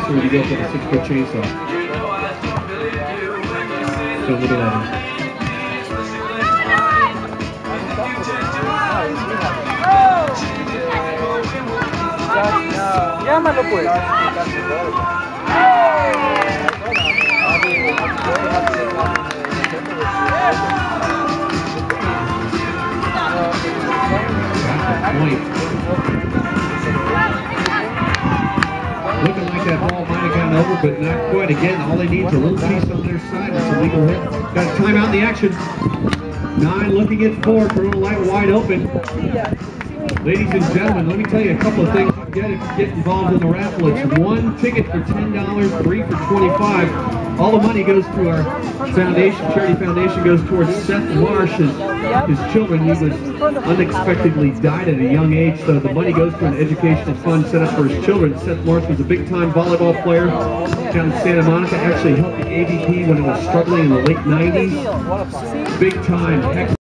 faster when you go up with a 6-foot chainsaw. So look at that. Llámalo pues. Looking like that ball might have gone over, but not quite. Again, all they need is a little piece on their side. It's a legal hit. Got a timeout in the action. 9 looking at 4. Corona Light wide open. Ladies and gentlemen, let me tell you a couple of things you get if you get involved in the raffle. It's 1 ticket for $10, 3 for $25. All the money goes to our foundation, charity foundation, goes towards Seth Marsh. His children, he was unexpectedly died at a young age, so the money goes to an educational fund set up for his children. Seth Marsh was a big-time volleyball player down in Santa Monica, actually helped the AVP when it was struggling in the late 90s. Big-time, heck